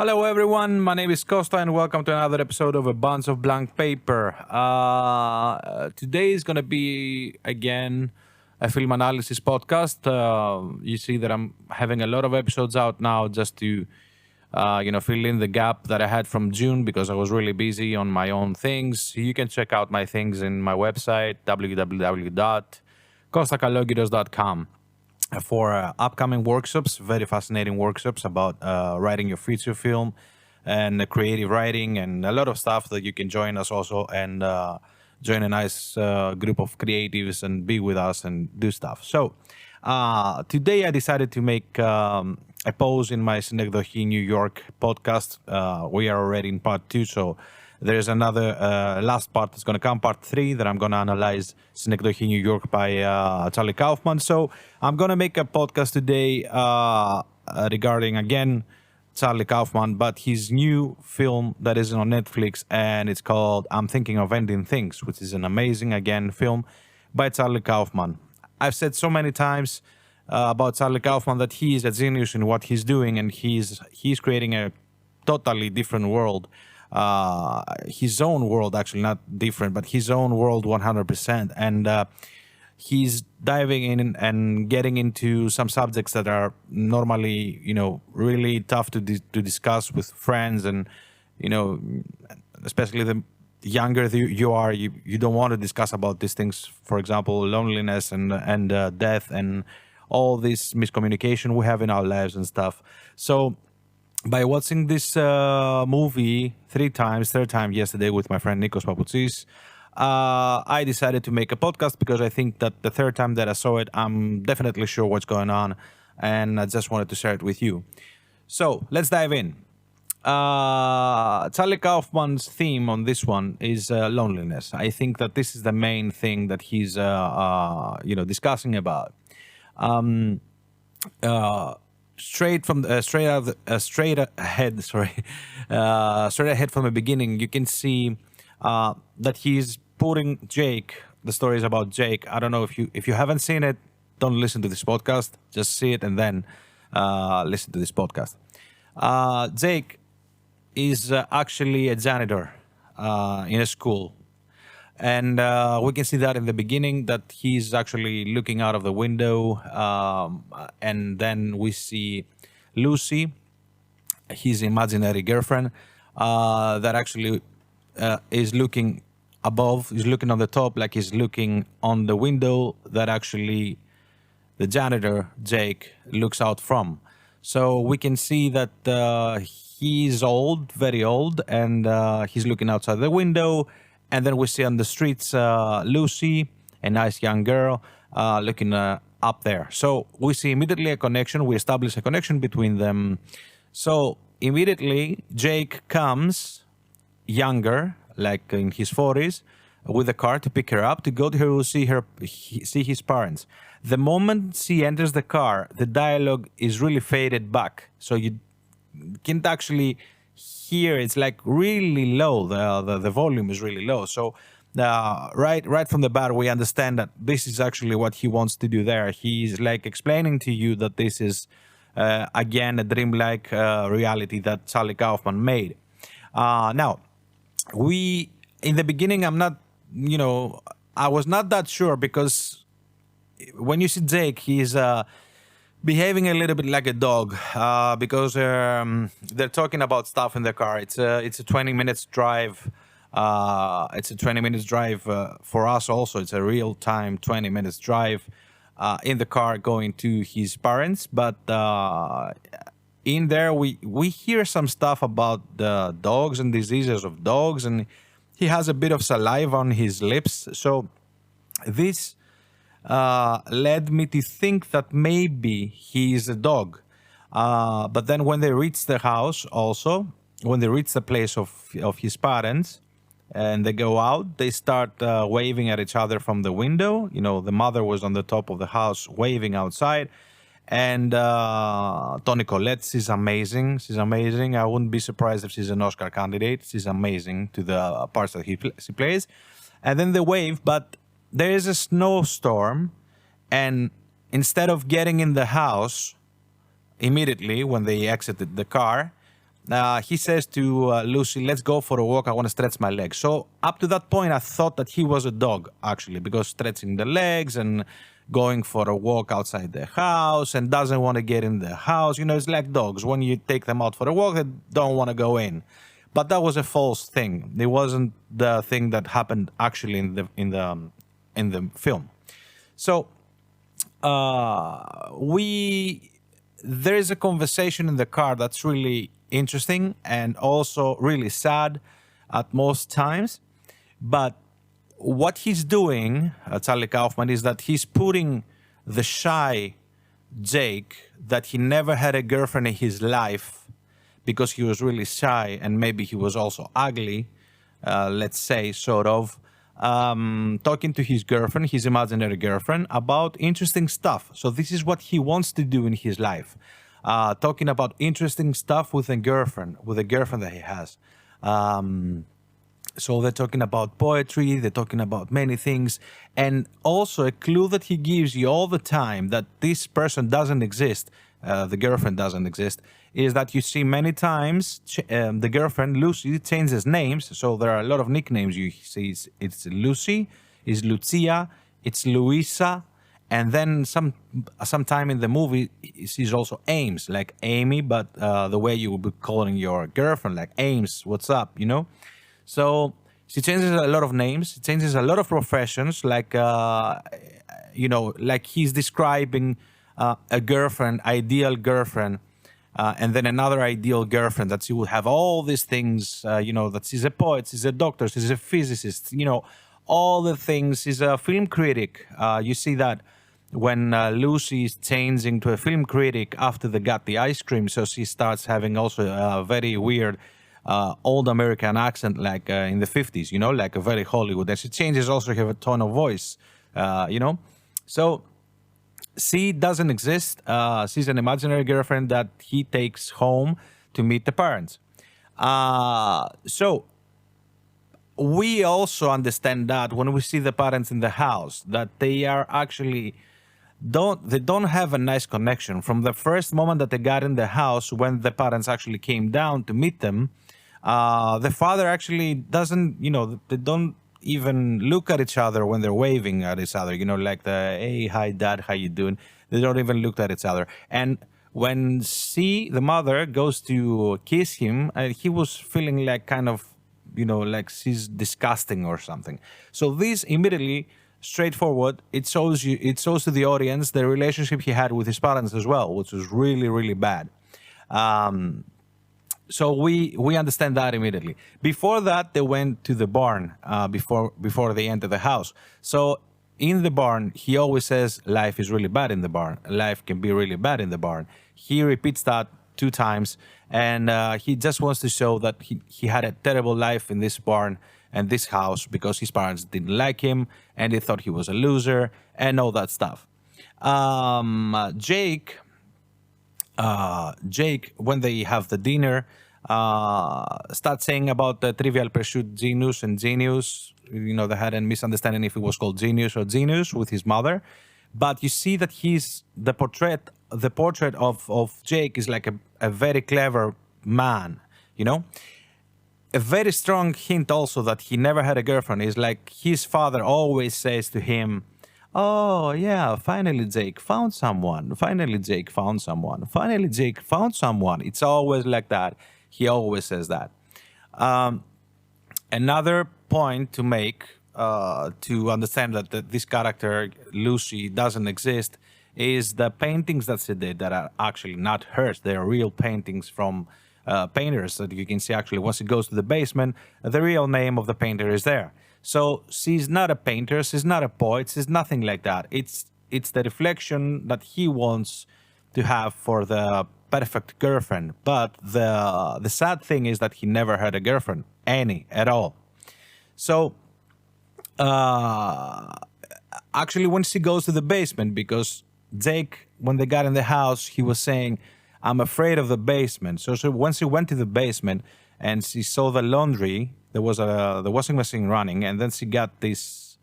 Hello, everyone. My name is Costa, and welcome to another episode of A Bunch of Blank Paper. Today is going to be, again, a film analysis podcast. You see that I'm having a lot of episodes out now just to, fill in the gap that I had from June because I was really busy on my own things. You can check out my things in my website, www.costacalogidos.com. For upcoming workshops, very fascinating workshops about writing your feature film and creative writing and a lot of stuff that you can join us also and join a nice group of creatives and be with us and do stuff. So today I decided to make a pause in my Synecdoche New York podcast. We are already in part 2, so there's another last part that's going to come, part 3, that I'm going to analyze Synecdoche, New York by Charlie Kaufman. So I'm going to make a podcast today regarding, again, Charlie Kaufman, but his new film that is on Netflix, and it's called I'm Thinking of Ending Things, which is an amazing, again, film by Charlie Kaufman. I've said so many times about Charlie Kaufman that he is a genius in what he's doing, and he's creating a totally different world. His own world, actually not different, but his own world 100%. And he's diving in and getting into some subjects that are normally, really tough to discuss with friends. And, especially the younger you are, you don't want to discuss about these things. For example, loneliness and death and all this miscommunication we have in our lives and stuff. So by watching this movie 3 times, third time yesterday with my friend Nikos Papoutsis, I decided to make a podcast because I think that the third time that I saw it, I'm definitely sure what's going on, and I just wanted to share it with you. So let's dive in. Charlie Kaufman's theme on this one is loneliness. I think that this is the main thing that he's discussing about. Straight ahead from the beginning, you can see that he's putting Jake. The story is about Jake. I don't know if you haven't seen it, don't listen to this podcast. Just see it and then listen to this podcast. Jake is actually a janitor in a school. And we can see that in the beginning, that he's actually looking out of the window. And then we see Lucy, his imaginary girlfriend, that actually is looking above, is looking on the top, like he's looking on the window that actually the janitor, Jake, looks out from. So we can see that he's old, very old, and he's looking outside the window. And then we see on the streets Lucy, a nice young girl, looking up there. So we see immediately a connection. We establish a connection between them. So immediately Jake comes younger, like in his 40s, with a car to pick her up, to go to her, see his parents. The moment she enters the car, the dialogue is really faded back. So you can't actually hear, it's like really low. The volume is really low. So right from the bat, we understand that this is actually what he wants to do there. He's like explaining to you that this is again a dreamlike reality that Charlie Kaufman made. Now, in the beginning, I was not that sure, because when you see Jake, he's behaving a little bit like a dog, because they're talking about stuff in the car. It's a 20 minutes drive. It's a 20 minutes drive for us also. It's a real time 20 minutes drive in the car going to his parents. But in there, we hear some stuff about the dogs and diseases of dogs, and he has a bit of saliva on his lips. So this led me to think that maybe he is a dog. But then when they reach the house also, when they reach the place of his parents and they go out, they start waving at each other from the window. The mother was on the top of the house waving outside. And Toni Collette, she's amazing. She's amazing. I wouldn't be surprised if she's an Oscar candidate. She's amazing to the parts that she plays. And then they wave, but there is a snowstorm, and instead of getting in the house immediately when they exited the car, he says to Lucy, let's go for a walk. I want to stretch my legs. So up to that point, I thought that he was a dog, actually, because stretching the legs and going for a walk outside the house and doesn't want to get in the house. It's like dogs. When you take them out for a walk, they don't want to go in. But that was a false thing. It wasn't the thing that happened actually in the film. So there is a conversation in the car that's really interesting and also really sad at most times. But what he's doing, Charlie Kaufman, is that he's putting the shy Jake, that he never had a girlfriend in his life because he was really shy and maybe he was also ugly, let's say, sort of, talking to his girlfriend, his imaginary girlfriend, about interesting stuff. So this is what he wants to do in his life. Talking about interesting stuff with a girlfriend that he has. So they're talking about poetry, they're talking about many things. And also a clue that he gives you all the time that this person doesn't exist, the girlfriend doesn't exist, is that you see many times the girlfriend, Lucy, changes names. So there are a lot of nicknames you see. It's Lucy, it's Lucia, it's Luisa, and then sometime in the movie, she's also Ames, like Amy, but the way you would be calling your girlfriend, like Ames, what's up, So she changes a lot of names. She changes a lot of professions, like like he's describing a girlfriend, ideal girlfriend, and then another ideal girlfriend that she would have all these things. That she's a poet, she's a doctor, she's a physicist. All the things. She's a film critic. You see that when Lucy is changing to a film critic after they got the ice cream, so she starts having also a very weird old American accent, like in the 50s, like a very Hollywood. And she changes also her tone of voice, So she doesn't exist. She's an imaginary girlfriend that he takes home to meet the parents. So we also understand that when we see the parents in the house, that they are actually don't have a nice connection from the first moment that they got in the house. When the parents actually came down to meet them, the father actually doesn't, they don't even look at each other when they're waving at each other, like the, hey, hi, dad, how you doing? They don't even look at each other. And when the mother, goes to kiss him, he was feeling like kind of, like she's disgusting or something. So this immediately, straightforward, it shows to the audience the relationship he had with his parents as well, which was really, really bad. So we understand that immediately. Before that, they went to the barn before they entered the house. So in the barn, he always says life is really bad in the barn. Life can be really bad in the barn. He repeats that 2 times, and he just wants to show that he had a terrible life in this barn and this house because his parents didn't like him and they thought he was a loser and all that stuff. Jake, when they have the dinner, starts saying about the Trivial Pursuit Genus and Genius. They had a misunderstanding if it was called Genius or Genius with his mother. But you see that the portrait of Jake is like a very clever man, A very strong hint also that he never had a girlfriend is like his father always says to him, oh, yeah, finally Jake found someone. Finally Jake found someone. Finally Jake found someone. It's always like that. He always says that. Another point to make to understand that this character, Lucy, doesn't exist is the paintings that she did that are actually not hers. They are real paintings from painters that you can see actually once it goes to the basement, the real name of the painter is there. So she's not a painter, she's not a poet, she's nothing like that. It's the reflection that he wants to have for the perfect girlfriend. But the sad thing is that he never had a girlfriend, any at all. So actually when she goes to the basement, because Jake, when they got in the house, he was saying, I'm afraid of the basement. So when she went to the basement and she saw the laundry, there was the washing machine running, and then she got these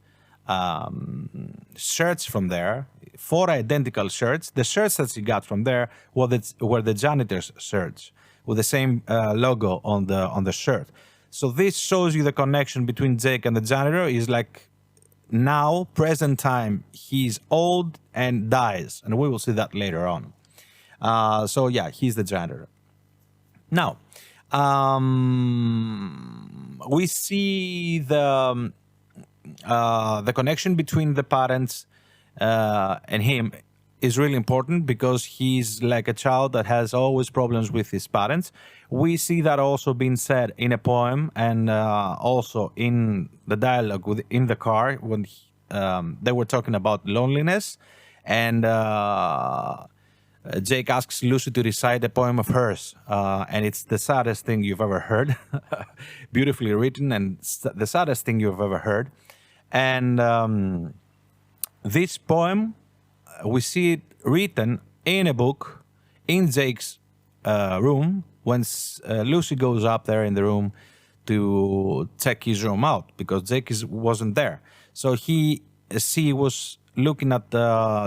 shirts from there, 4 identical shirts. The shirts that she got from there were the janitor's shirts, with the same logo on the shirt. So this shows you the connection between Jake and the janitor. Is like now, present time, he's old and dies, and we will see that later on. So yeah, he's the janitor. Now, we see the connection between the parents and him is really important because he's like a child that has always problems with his parents. We see that also being said in a poem and also in the dialogue in the car when they were talking about loneliness. And Jake asks Lucy to recite a poem of hers. And it's the saddest thing you've ever heard. Beautifully written and the saddest thing you've ever heard. And this poem, we see it written in a book in Jake's room when Lucy goes up there in the room to check his room out because Jake wasn't there. So she was looking at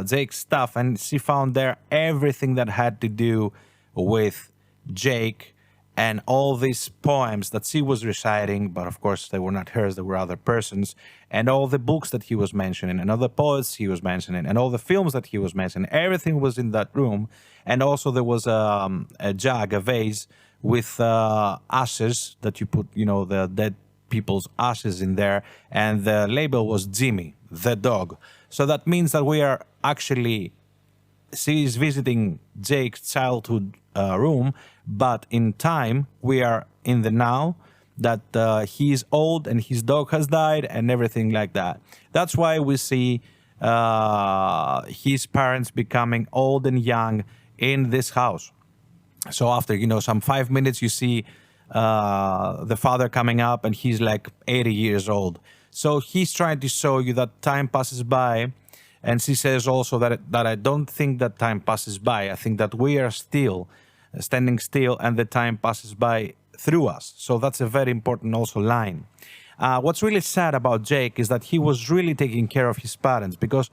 Jake's stuff and she found there everything that had to do with Jake and all these poems that she was reciting, but of course they were not hers, they were other persons, and all the books that he was mentioning, and all the poets he was mentioning, and all the films that he was mentioning, everything was in that room. And also there was a jug, a vase with ashes that you put, the dead people's ashes in there, and the label was Jimmy, the dog. So that means that we are actually, she is visiting Jake's childhood room, but in time we are in the now, that he is old and his dog has died and everything like that. That's why we see his parents becoming old and young in this house. So after some 5 minutes, you see the father coming up and he's like 80 years old. So he's trying to show you that time passes by. And she says also that I don't think that time passes by. I think that we are still standing still and the time passes by through us. So that's a very important also line. What's really sad about Jake is that he was really taking care of his parents because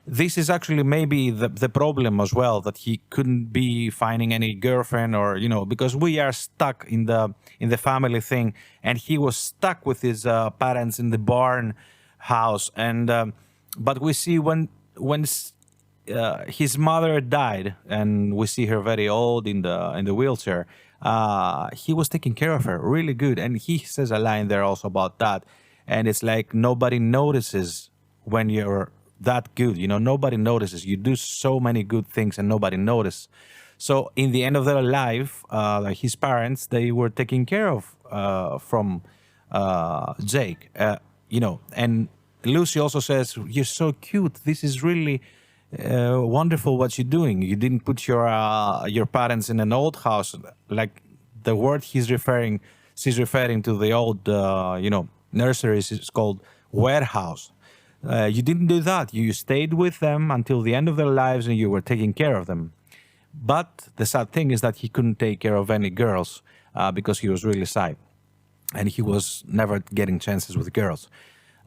this is actually maybe the problem as well, that he couldn't be finding any girlfriend or, because we are stuck in the family thing, and he was stuck with his parents in the barn house. And but we see when his mother died, and we see her very old in the wheelchair, he was taking care of her really good. And he says a line there also about that, and it's like nobody notices when you're that good. Nobody notices. You do so many good things and nobody notices. So in the end of their life, his parents, they were taken care of from Jake, and Lucy also says, "You're so cute. This is really wonderful what you're doing. You didn't put your parents in an old house." Like the word she's referring to the old, nurseries is called warehouse. You didn't do that. You stayed with them until the end of their lives and you were taking care of them. But the sad thing is that he couldn't take care of any girls because he was really shy. And he was never getting chances with girls.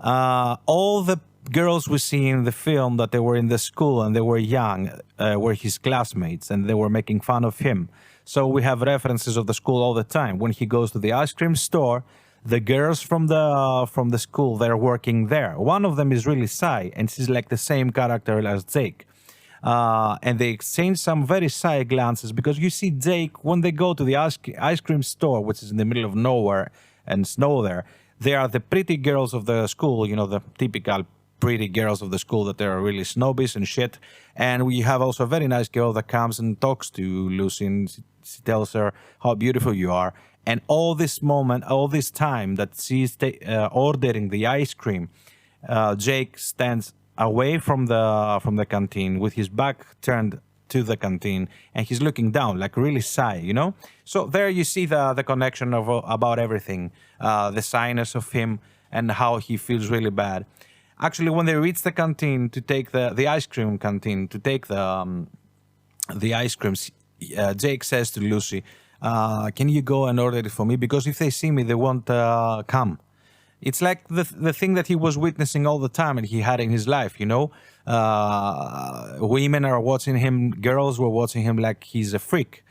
All the girls we see in the film that they were in the school and they were young were his classmates, and they were making fun of him. So we have references of the school all the time. When he goes to the ice cream store, the girls from the school, they're working there. One of them is really shy, and she's like the same character as Jake. And they exchange some very shy glances, because you see Jake, when they go to the ice cream store, which is in the middle of nowhere and snow there, they are the pretty girls of the school, the typical pretty girls of the school that they are really snobbish and shit. And we have also a very nice girl that comes and talks to Lucy, and she tells her how beautiful you are. And all this time that she's ordering the ice cream, Jake stands away from the canteen with his back turned to the canteen, and he's looking down like really shy, So there you see the connection of about everything, the shyness of him and how he feels really bad. Actually, when they reach the canteen to take the ice cream canteen to take the ice creams, Jake says to Lucy, "Can you go and order it for me? Because if they see me, they won't come." It's like the thing that he was witnessing all the time and he had in his life, Women are watching him, girls were watching him like he's a freak.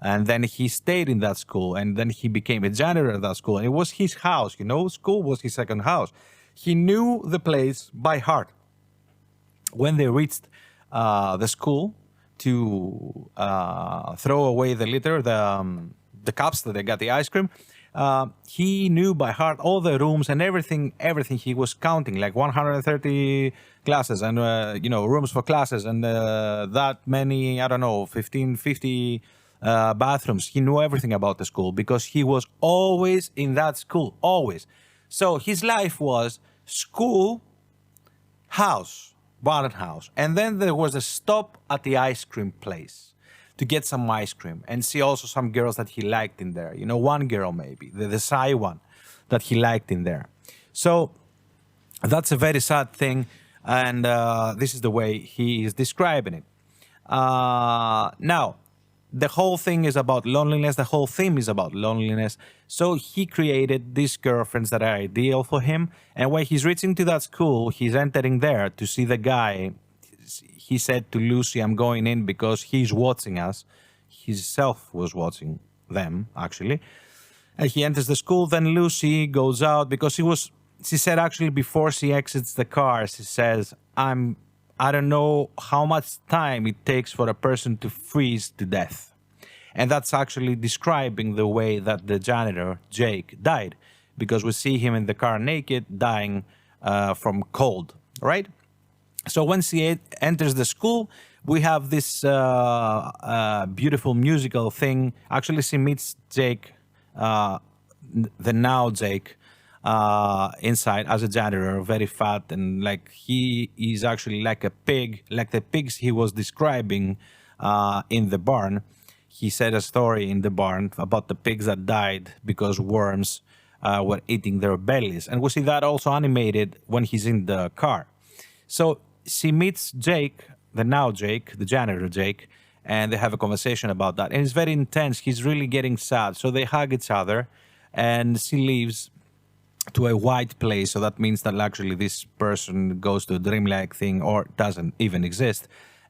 And then he stayed in that school, and then he became a janitor at that school. And it was his house, you know, school was his second house. He knew the place by heart. When they reached the school to throw away the litter, the cups that they got the ice cream, he knew by heart all the rooms and everything. He was counting like 130 classes and rooms for classes and that many, I don't know, 15, 50 bathrooms. He knew everything about the school because he was always in that school, always. So his life was school, house, Barton house. And then there was a stop at the ice cream place to get some ice cream and see also some girls that he liked in there. You know, one girl maybe, the shy one that he liked in there. So that's a very sad thing. And this is the way he is describing it. Now, the whole thing is about loneliness. The whole theme is about loneliness. So he created these girlfriends that are ideal for him. And when he's reaching to that school, he's entering there to see the guy. He said to Lucy, I'm going in because he's watching us. Himself was watching them, actually. And he enters the school. Then Lucy goes out because she said actually before she exits the car, she says, I don't know how much time it takes for a person to freeze to death. And that's actually describing the way that the janitor, Jake, died. Because we see him in the car naked, dying from cold, right? So when she enters the school, we have this beautiful musical thing. Actually, she meets Jake, the now Jake, inside as a janitor, very fat, and like he is actually like a pig, like the pigs he was describing in the barn. He said a story in the barn about the pigs that died because worms were eating their bellies, and we see that also animated when he's in the car. So she meets Jake, the janitor Jake, and they have a conversation about that, and it's very intense. He's really getting sad, so they hug each other, and she leaves to a white place. So that means that actually this person goes to a dreamlike thing or doesn't even exist.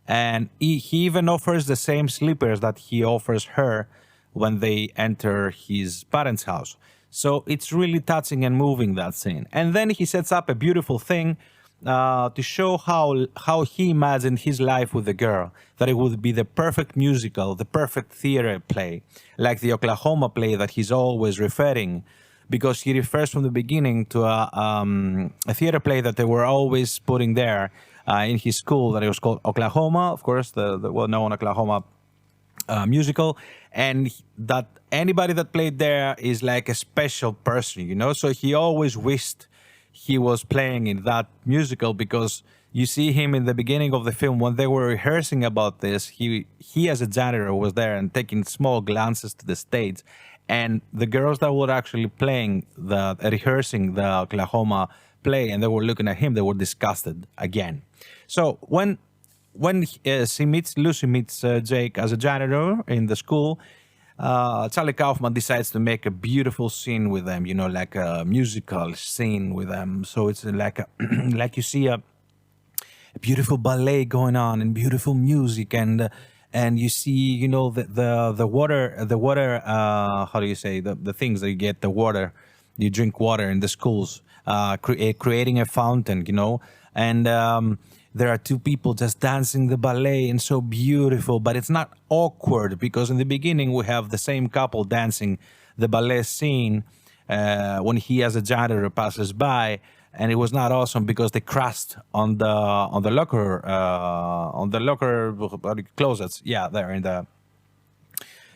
And he even offers the same slippers that he offers her when they enter his parents' house. So it's really touching and moving, that scene. And then he sets up a beautiful thing to show how he imagined his life with the girl, that it would be the perfect musical, the perfect theater play, like the Oklahoma play that he's always referring, because he refers from the beginning to a theater play that they were always putting there in his school, that it was called Oklahoma, of course, the well-known Oklahoma musical, and that anybody that played there is like a special person, you know? So he always wished he was playing in that musical, because you see him in the beginning of the film when they were rehearsing about this, he as a janitor was there and taking small glances to the stage. And the girls that were actually rehearsing the Oklahoma play, and they were looking at him, they were disgusted again. So when Lucy meets Jake as a janitor in the school, Charlie Kaufman decides to make a beautiful scene with them, you know, like a musical scene with them. So it's like like you see a beautiful ballet going on and beautiful music, and you see, you know, the water, how do you say, the things that you get, the water, you drink water in the schools, creating a fountain, you know, and there are two people just dancing the ballet, and so beautiful, but it's not awkward, because in the beginning we have the same couple dancing the ballet scene when he as a janitor passes by, and it was not awesome because they crashed on the locker closets. Yeah, there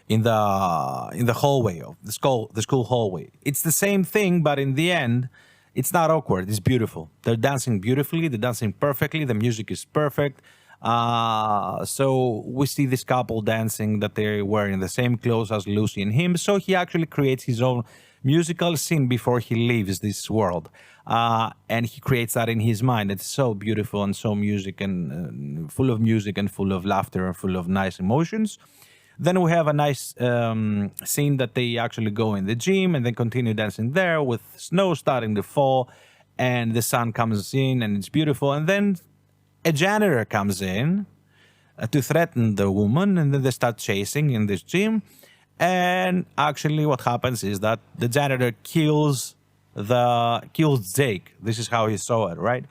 in the hallway of the school hallway. It's the same thing, but in the end, it's not awkward. It's beautiful. They're dancing beautifully. They're dancing perfectly. The music is perfect. So we see this couple dancing, that they're wearing the same clothes as Lucy and him. So he actually creates his own musical scene before he leaves this world. And he creates that in his mind. It's so beautiful and so music and full of music and full of laughter and full of nice emotions. Then we have a nice scene that they actually go in the gym and then continue dancing there with snow starting to fall, and the sun comes in and it's beautiful. And then a janitor comes in to threaten the woman, and then they start chasing in this gym. And actually, what happens is that the janitor kills Jake. This is how he saw it, right?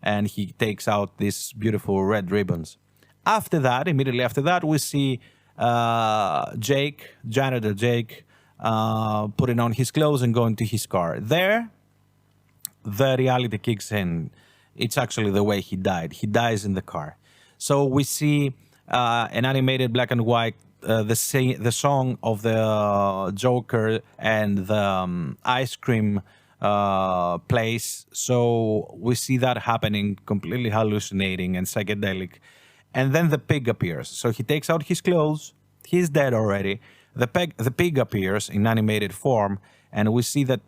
And he takes out these beautiful red ribbons. After that, immediately after that, we see janitor Jake, putting on his clothes and going to his car. There, the reality kicks in. It's actually the way he died. He dies in the car. So we see an animated black and white, the song of the Joker and the ice cream place. So we see that happening, completely hallucinating and psychedelic. And then the pig appears. So he takes out his clothes. He's dead already. The pig appears in animated form, and we see that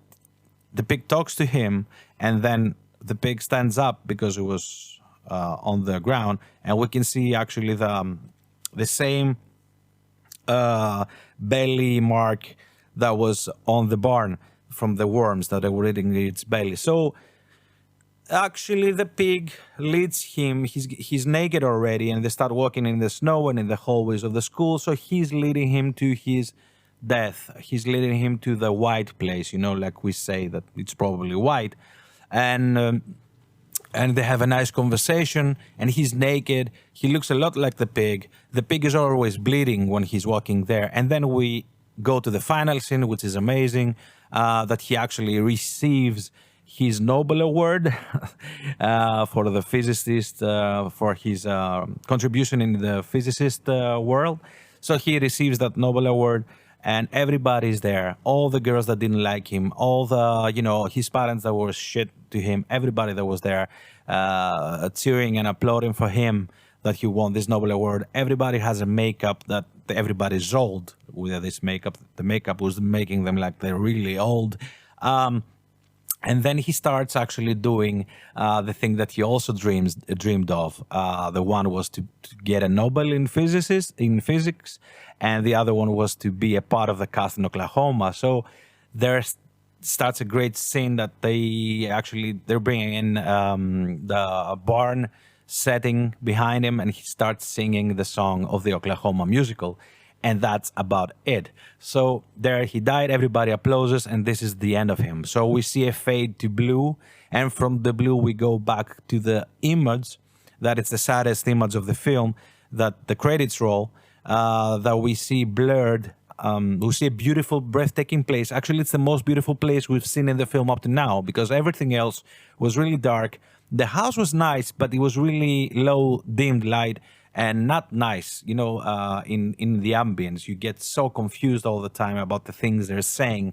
the pig talks to him, and then the pig stands up because it was on the ground, and we can see actually the same belly mark that was on the barn from the worms that were eating its belly. So actually the pig leads him. He's naked already, and they start walking in the snow and in the hallways of the school. So he's leading him to his death. He's leading him to the white place, like we say that it's probably white. And they have a nice conversation, and he's naked. He looks a lot like the pig. The pig is always bleeding when he's walking there. And then we go to the final scene, which is amazing, that he actually receives his Nobel Award for the physicist, for his contribution in the physicist world. So he receives that Nobel Award, and everybody's there. All the girls that didn't like him, all the, his parents that were shit to him, everybody that was there cheering and applauding for him that he won this Nobel Award. Everybody has a makeup that everybody's old with this makeup. The makeup was making them like they're really old. And then he starts actually doing the thing that he also dreamed of. The one was to get a Nobel in physics, and the other one was to be a part of the cast in Oklahoma. So there starts a great scene that they're bringing in the barn setting behind him, and he starts singing the song of the Oklahoma musical. And that's about it. So there he died, everybody applauses, and this is the end of him. So we see a fade to blue, and from the blue we go back to the image, that it's the saddest image of the film, that the credits roll, that we see blurred. We see a beautiful, breathtaking place. Actually, it's the most beautiful place we've seen in the film up to now, because everything else was really dark. The house was nice, but it was really low, dimmed light, and not nice, in the ambience. You get so confused all the time about the things they're saying,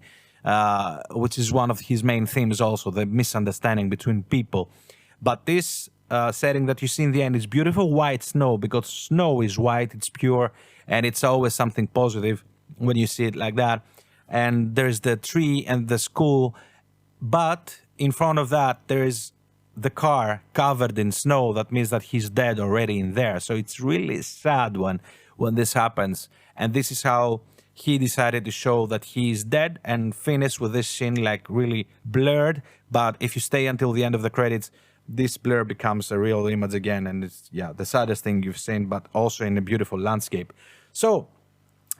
which is one of his main themes also, the misunderstanding between people. But this setting that you see in the end is beautiful white snow, because snow is white, it's pure, and it's always something positive when you see it like that. And there's the tree and the school, but in front of that there is the car covered in snow. That means that he's dead already in there. So it's really sad when this happens. And this is how he decided to show that he's dead, and finish with this scene like really blurred. But if you stay until the end of the credits, this blur becomes a real image again. And it's, the saddest thing you've seen, but also in a beautiful landscape. So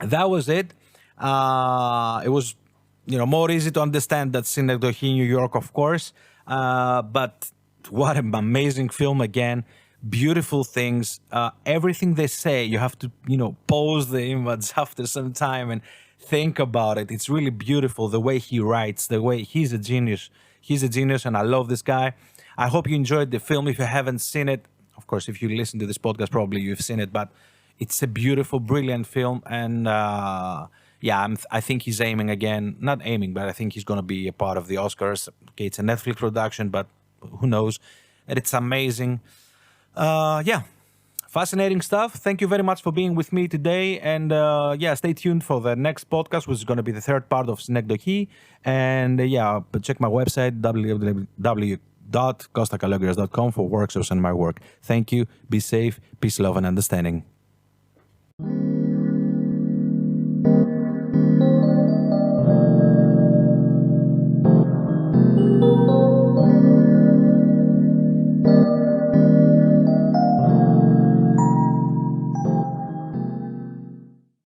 that was it. It was, more easy to understand that Synecdoche, New York, of course. But what an amazing film again. Beautiful things. Everything they say, you have to, pause the image after some time and think about it. It's really beautiful, the way he writes, the way he's a genius. He's a genius, and I love this guy. I hope you enjoyed the film. If you haven't seen it, of course, if you listen to this podcast, probably you've seen it, but it's a beautiful, brilliant film. And I think he's aiming again, not aiming, but I think he's going to be a part of the Oscars. Okay, it's a Netflix production, but who knows? And it's amazing. Fascinating stuff. Thank you very much for being with me today. And stay tuned for the next podcast, which is going to be the third part of Synecdoche. And check my website, www.costacalogrias.com, for workshops and my work. Thank you. Be safe. Peace, love, and understanding.